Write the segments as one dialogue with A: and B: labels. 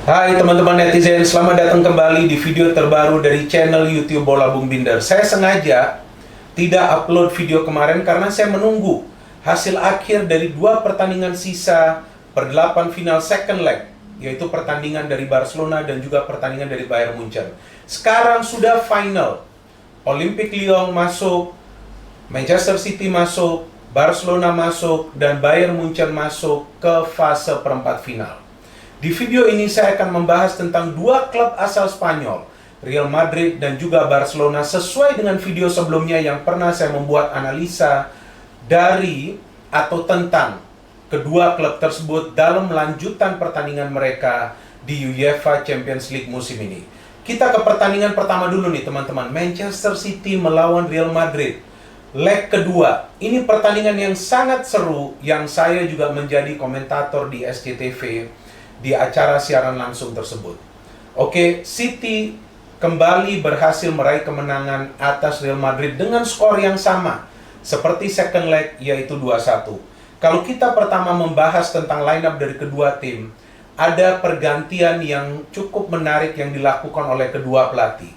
A: Hai teman-teman netizen, selamat datang kembali di video terbaru dari channel YouTube Bola Bung Binder. Saya sengaja tidak upload video kemarin karena saya menunggu hasil akhir dari dua pertandingan sisa per-8 final second leg, yaitu pertandingan dari Barcelona dan juga pertandingan dari Bayern Munchen. Sekarang sudah final. Olympique Lyon masuk, Manchester City masuk, Barcelona masuk, dan Bayern Munchen masuk ke fase perempat final. Di video ini saya akan membahas tentang dua klub asal Spanyol, Real Madrid dan juga Barcelona, sesuai dengan video sebelumnya yang pernah saya membuat analisa dari atau tentang kedua klub tersebut dalam lanjutan pertandingan mereka di UEFA Champions League musim ini. Kita ke pertandingan pertama dulu nih teman-teman, Manchester City melawan Real Madrid. Leg kedua, ini pertandingan yang sangat seru yang saya juga menjadi komentator di SCTV di acara siaran langsung tersebut. Oke, City kembali berhasil meraih kemenangan atas Real Madrid dengan skor yang sama seperti second leg, yaitu 2-1. Kalau kita pertama membahas tentang lineup dari kedua tim, ada pergantian yang cukup menarik yang dilakukan oleh kedua pelatih.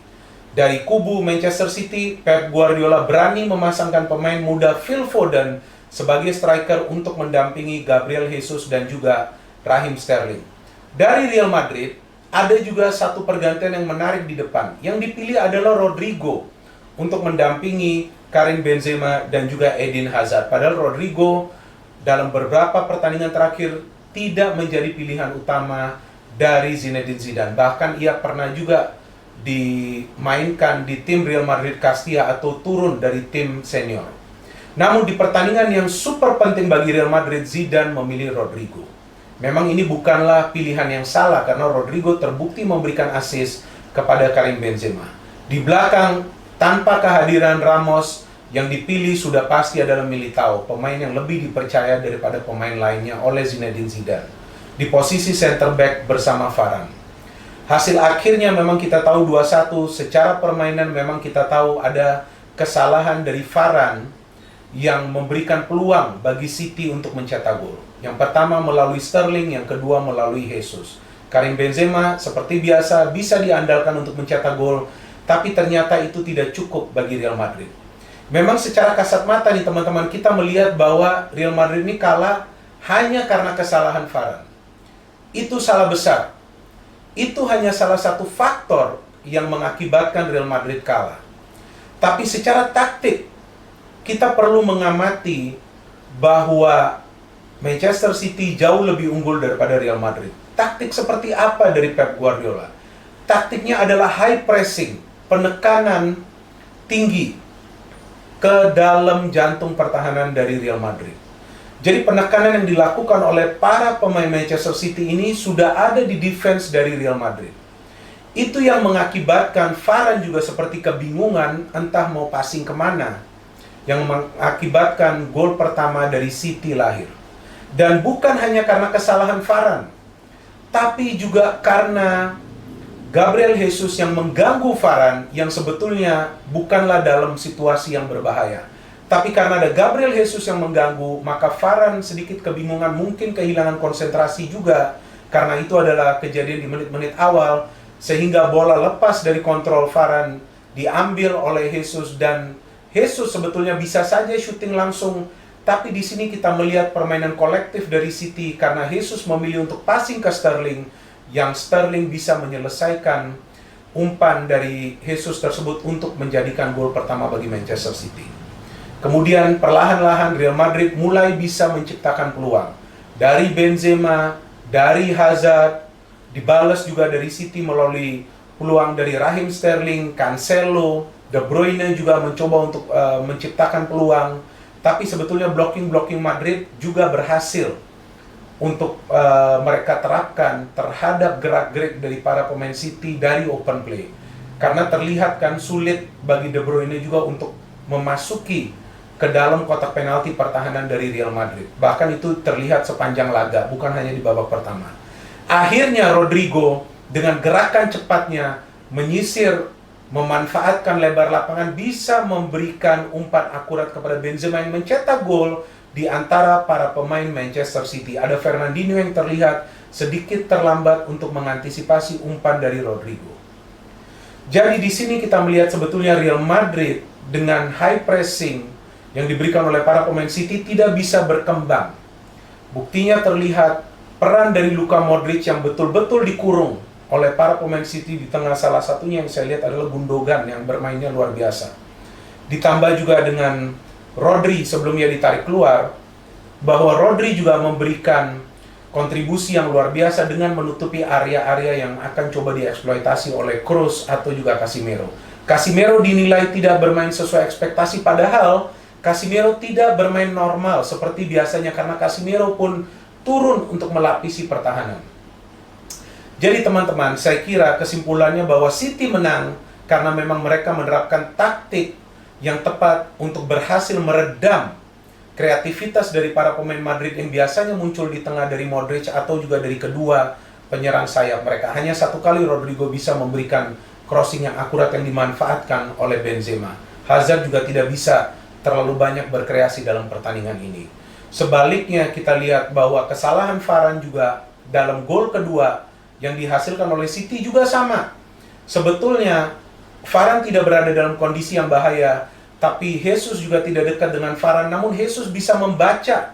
A: Dari kubu Manchester City, Pep Guardiola berani memasangkan pemain muda Phil Foden sebagai striker untuk mendampingi Gabriel Jesus dan juga Raheem Sterling. Dari Real Madrid, ada juga satu pergantian yang menarik di depan. Yang dipilih adalah Rodrigo untuk mendampingi Karim Benzema dan juga Eden Hazard. Padahal Rodrigo dalam beberapa pertandingan terakhir tidak menjadi pilihan utama dari Zinedine Zidane. Bahkan ia pernah juga dimainkan di tim Real Madrid Castilla atau turun dari tim senior. Namun di pertandingan yang super penting bagi Real Madrid, Zidane memilih Rodrigo. Memang ini bukanlah pilihan yang salah karena Rodrigo terbukti memberikan assist kepada Karim Benzema. Di belakang, tanpa kehadiran Ramos, yang dipilih sudah pasti adalah Militao, pemain yang lebih dipercaya daripada pemain lainnya oleh Zinedine Zidane, di posisi center back bersama Varane. Hasil akhirnya memang kita tahu 2-1. Secara permainan memang kita tahu ada kesalahan dari Varane yang memberikan peluang bagi City untuk mencetak gol. Yang pertama melalui Sterling, yang kedua melalui Jesus. Karim Benzema seperti biasa bisa diandalkan untuk mencetak gol, tapi ternyata itu tidak cukup bagi Real Madrid. Memang secara kasat mata nih teman-teman, kita melihat bahwa Real Madrid ini kalah hanya karena kesalahan Varane. Itu salah besar. Itu hanya salah satu faktor yang mengakibatkan Real Madrid kalah. Tapi secara taktik, kita perlu mengamati bahwa Manchester City jauh lebih unggul daripada Real Madrid. Taktik seperti apa dari Pep Guardiola? Taktiknya adalah high pressing, penekanan tinggi ke dalam jantung pertahanan dari Real Madrid. Jadi penekanan yang dilakukan oleh para pemain Manchester City ini sudah ada di defense dari Real Madrid. Itu yang mengakibatkan Varane juga seperti kebingungan entah mau passing kemana, yang mengakibatkan gol pertama dari City lahir. Dan bukan hanya karena kesalahan Varane, tapi juga karena Gabriel Jesus yang mengganggu Varane, yang sebetulnya bukanlah dalam situasi yang berbahaya. Tapi karena ada Gabriel Jesus yang mengganggu, maka Varane sedikit kebingungan, mungkin kehilangan konsentrasi juga. Karena itu adalah kejadian di menit-menit awal, sehingga bola lepas dari kontrol Varane, diambil oleh Jesus, dan Jesus sebetulnya bisa saja syuting langsung. Tapi di sini kita melihat permainan kolektif dari City karena Jesus memilih untuk passing ke Sterling, yang Sterling bisa menyelesaikan umpan dari Jesus tersebut untuk menjadikan gol pertama bagi Manchester City. Kemudian perlahan-lahan Real Madrid mulai bisa menciptakan peluang. Dari Benzema, dari Hazard, dibalas juga dari City melalui peluang dari Raheem Sterling, Cancelo, De Bruyne juga mencoba untuk menciptakan peluang. Tapi sebetulnya blocking Madrid juga berhasil untuk mereka terapkan terhadap gerak-gerik dari para pemain City dari open play. Karena terlihat kan sulit bagi De Bruyne juga untuk memasuki ke dalam kotak penalti pertahanan dari Real Madrid. Bahkan itu terlihat sepanjang laga, bukan hanya di babak pertama. Akhirnya Rodrigo dengan gerakan cepatnya menyisir, memanfaatkan lebar lapangan, bisa memberikan umpan akurat kepada Benzema yang mencetak gol di antara para pemain Manchester City. Ada Fernandinho yang terlihat sedikit terlambat untuk mengantisipasi umpan dari Rodrigo. Jadi di sini kita melihat sebetulnya Real Madrid dengan high pressing yang diberikan oleh para pemain City tidak bisa berkembang. Buktinya terlihat peran dari Luka Modric yang betul-betul dikurung oleh para pemain City, di tengah salah satunya yang saya lihat adalah Gundogan yang bermainnya luar biasa. Ditambah juga dengan Rodri sebelumnya ditarik keluar, bahwa Rodri juga memberikan kontribusi yang luar biasa dengan menutupi area-area yang akan coba dieksploitasi oleh Kroos atau juga Casemiro. Casemiro dinilai tidak bermain sesuai ekspektasi, padahal Casemiro tidak bermain normal seperti biasanya karena Casemiro pun turun untuk melapisi pertahanan. Jadi teman-teman, saya kira kesimpulannya bahwa City menang karena memang mereka menerapkan taktik yang tepat untuk berhasil meredam kreativitas dari para pemain Madrid yang biasanya muncul di tengah dari Modric atau juga dari kedua penyerang sayap mereka. Hanya satu kali Rodrigo bisa memberikan crossing yang akurat yang dimanfaatkan oleh Benzema. Hazard juga tidak bisa terlalu banyak berkreasi dalam pertandingan ini. Sebaliknya kita lihat bahwa kesalahan Varane juga dalam gol kedua yang dihasilkan oleh City juga sama. Sebetulnya Varane tidak berada dalam kondisi yang bahaya, tapi Jesus juga tidak dekat dengan Varane, namun Jesus bisa membaca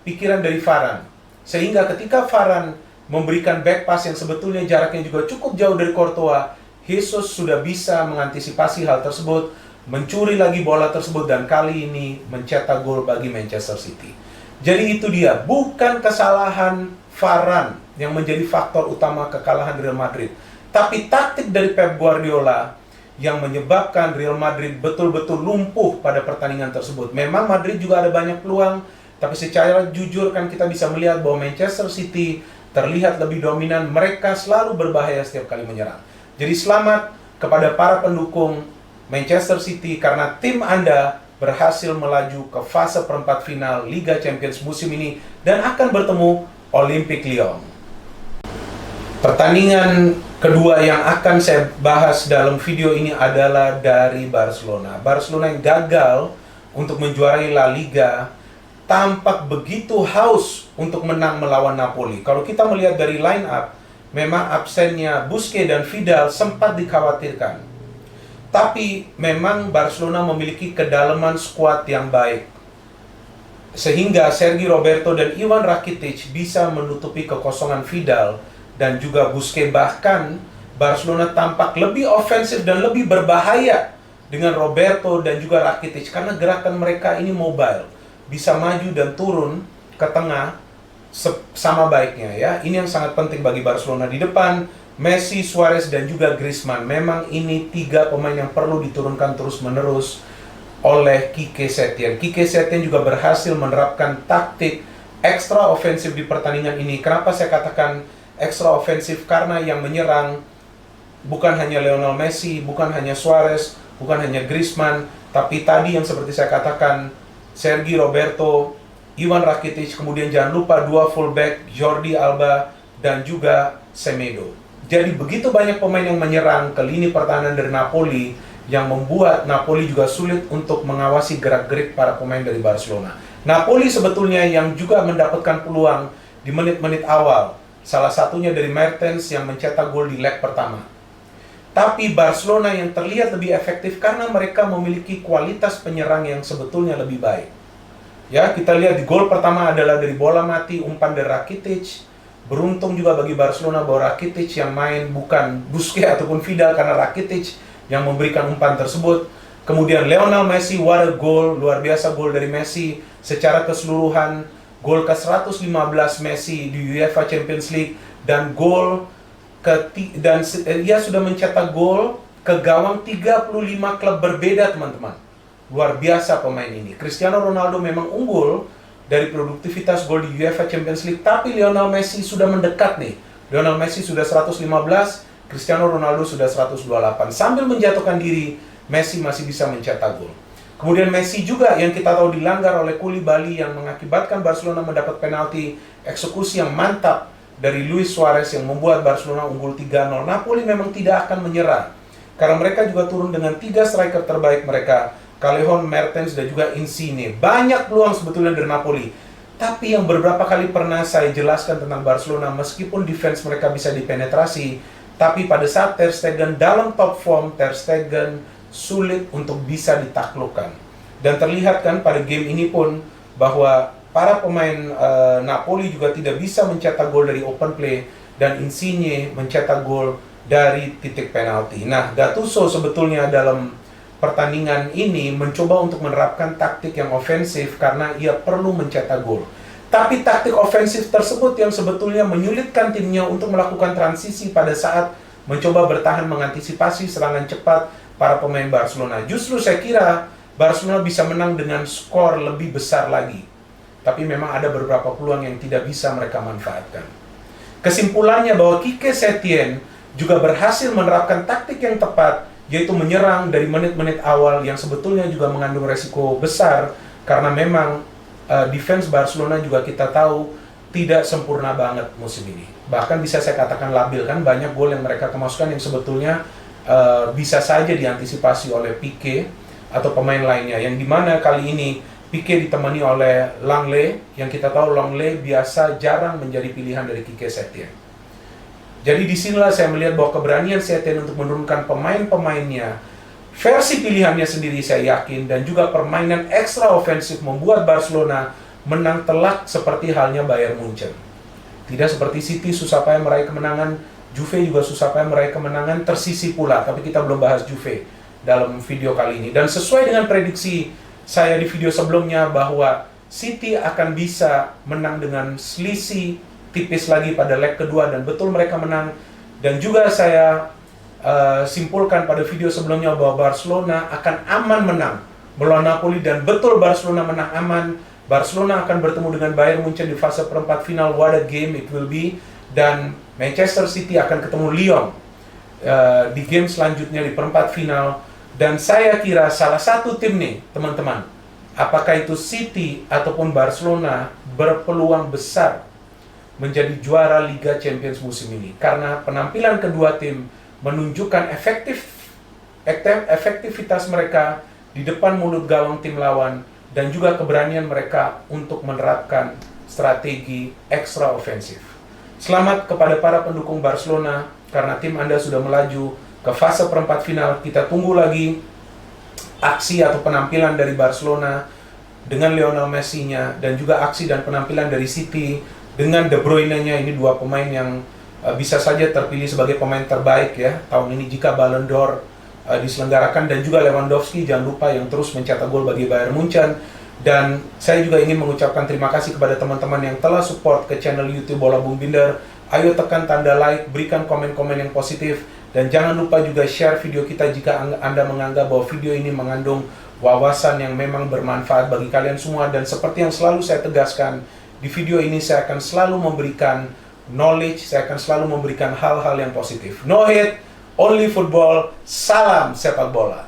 A: pikiran dari Varane. Sehingga ketika Varane memberikan back pass yang sebetulnya jaraknya juga cukup jauh dari Courtois, Jesus sudah bisa mengantisipasi hal tersebut, mencuri lagi bola tersebut, dan kali ini mencetak gol bagi Manchester City. Jadi itu dia, bukan kesalahan Varane yang menjadi faktor utama kekalahan Real Madrid, tapi taktik dari Pep Guardiola yang menyebabkan Real Madrid betul-betul lumpuh pada pertandingan tersebut. Memang Madrid juga ada banyak peluang, tapi secara jujur kan kita bisa melihat bahwa Manchester City terlihat lebih dominan. Mereka selalu berbahaya setiap kali menyerang. Jadi selamat kepada para pendukung Manchester City karena tim Anda berhasil melaju ke fase perempat final Liga Champions musim ini dan akan bertemu Olympique Lyon. Pertandingan kedua yang akan saya bahas dalam video ini adalah dari Barcelona. Barcelona yang gagal untuk menjuarai La Liga tampak begitu haus untuk menang melawan Napoli. Kalau kita melihat dari line up, memang absennya Busquets dan Vidal sempat dikhawatirkan. Tapi memang Barcelona memiliki kedalaman skuad yang baik, sehingga Sergi Roberto dan Ivan Rakitic bisa menutupi kekosongan Vidal dan juga Busquets. Bahkan Barcelona tampak lebih ofensif dan lebih berbahaya dengan Roberto dan juga Rakitic karena gerakan mereka ini mobile, bisa maju dan turun ke tengah sama baiknya ya. Ini yang sangat penting bagi Barcelona. Di depan Messi, Suarez dan juga Griezmann. Memang ini tiga pemain yang perlu diturunkan terus-menerus oleh Quique Setien. Quique Setien juga berhasil menerapkan taktik ekstra ofensif di pertandingan ini. Kenapa saya katakan ekstra ofensif? Karena yang menyerang bukan hanya Lionel Messi, bukan hanya Suarez, bukan hanya Griezmann, tapi tadi yang seperti saya katakan, Sergi Roberto, Ivan Rakitic, kemudian jangan lupa dua fullback, Jordi Alba dan juga Semedo. Jadi begitu banyak pemain yang menyerang ke lini pertahanan dari Napoli yang membuat Napoli juga sulit untuk mengawasi gerak-gerik para pemain dari Barcelona. Napoli sebetulnya yang juga mendapatkan peluang di menit-menit awal, salah satunya dari Mertens yang mencetak gol di leg pertama. Tapi Barcelona yang terlihat lebih efektif karena mereka memiliki kualitas penyerang yang sebetulnya lebih baik. Ya, kita lihat di gol pertama adalah dari bola mati, umpan dari Rakitic. Beruntung juga bagi Barcelona bahwa Rakitic yang main bukan Busquets ataupun Vidal, karena Rakitic yang memberikan umpan tersebut. Kemudian Lionel Messi, what a goal, luar biasa gol dari Messi. Secara keseluruhan, gol ke-115 Messi di UEFA Champions League dan gol ia sudah mencetak gol ke gawang 35 klub berbeda, teman-teman. Luar biasa pemain ini. Cristiano Ronaldo memang unggul dari produktivitas gol di UEFA Champions League, tapi Lionel Messi sudah mendekat nih. Lionel Messi sudah 115, Cristiano Ronaldo sudah 128. Sambil menjatuhkan diri, Messi masih bisa mencetak gol. Kemudian Messi juga yang kita tahu dilanggar oleh Koulibaly yang mengakibatkan Barcelona mendapat penalti eksekusi yang mantap dari Luis Suarez yang membuat Barcelona unggul 3-0. Napoli memang tidak akan menyerah karena mereka juga turun dengan 3 striker terbaik mereka, Callejon, Mertens dan juga Insigne. Banyak peluang sebetulnya dari Napoli. Tapi yang beberapa kali pernah saya jelaskan tentang Barcelona, meskipun defense mereka bisa dipenetrasi, tapi pada saat Ter Stegen dalam top form, Ter Stegen sulit untuk bisa ditaklukkan. Dan terlihat kan pada game ini pun bahwa para pemain Napoli juga tidak bisa mencetak gol dari open play, dan Insigne mencetak gol dari titik penalti. Nah, Gattuso sebetulnya dalam pertandingan ini mencoba untuk menerapkan taktik yang ofensif karena ia perlu mencetak gol. Tapi taktik ofensif tersebut yang sebetulnya menyulitkan timnya untuk melakukan transisi pada saat mencoba bertahan mengantisipasi serangan cepat para pemain Barcelona. Justru saya kira Barcelona bisa menang dengan skor lebih besar lagi. Tapi memang ada beberapa peluang yang tidak bisa mereka manfaatkan. Kesimpulannya bahwa Quique Setién juga berhasil menerapkan taktik yang tepat, yaitu menyerang dari menit-menit awal yang sebetulnya juga mengandung resiko besar karena memang defense Barcelona juga kita tahu tidak sempurna banget musim ini. Bahkan bisa saya katakan labil, kan banyak gol yang mereka kemasukan yang sebetulnya bisa saja diantisipasi oleh Pique atau pemain lainnya, yang dimana kali ini Pique ditemani oleh Langley, yang kita tahu Langley biasa jarang menjadi pilihan dari Quique Setién. Jadi disinilah saya melihat bahwa keberanian Setién untuk menurunkan pemain-pemainnya, versi pilihannya sendiri saya yakin, dan juga permainan ekstra ofensif membuat Barcelona menang telak seperti halnya Bayern Munchen. Tidak seperti City susah payah meraih kemenangan, Juve juga susah payah meraih kemenangan, tersisi pula, tapi kita belum bahas Juve dalam video kali ini. Dan sesuai dengan prediksi saya di video sebelumnya bahwa City akan bisa menang dengan selisih tipis lagi pada leg kedua, dan betul mereka menang. Dan juga saya simpulkan pada video sebelumnya bahwa Barcelona akan aman menang melawan Napoli, dan betul Barcelona menang aman. Barcelona akan bertemu dengan Bayern Munchen di fase perempat final. What a game it will be. Dan Manchester City akan ketemu Lyon di game selanjutnya di perempat final. Dan saya kira salah satu tim nih, teman-teman, apakah itu City ataupun Barcelona, berpeluang besar menjadi juara Liga Champions musim ini. Karena penampilan kedua tim menunjukkan efektivitas mereka di depan mulut gawang tim lawan, dan juga keberanian mereka untuk menerapkan strategi ekstra ofensif. Selamat kepada para pendukung Barcelona, karena tim Anda sudah melaju ke fase perempat final. Kita tunggu lagi aksi atau penampilan dari Barcelona dengan Lionel Messi-nya, dan juga aksi dan penampilan dari City dengan De Bruyne-nya. Ini dua pemain yang bisa saja terpilih sebagai pemain terbaik ya tahun ini jika Ballon d'Or diselenggarakan. Dan juga Lewandowski, jangan lupa, yang terus mencetak gol bagi Bayern Munchen. Dan saya juga ingin mengucapkan terima kasih kepada teman-teman yang telah support ke channel YouTube Bola Bung Binder. Ayo tekan tanda like, berikan komen-komen yang positif, dan jangan lupa juga share video kita jika Anda menganggap bahwa video ini mengandung wawasan yang memang bermanfaat bagi kalian semua. Dan seperti yang selalu saya tegaskan, di video ini saya akan selalu memberikan knowledge, saya akan selalu memberikan hal-hal yang positif. No hate, only football, salam sepak bola.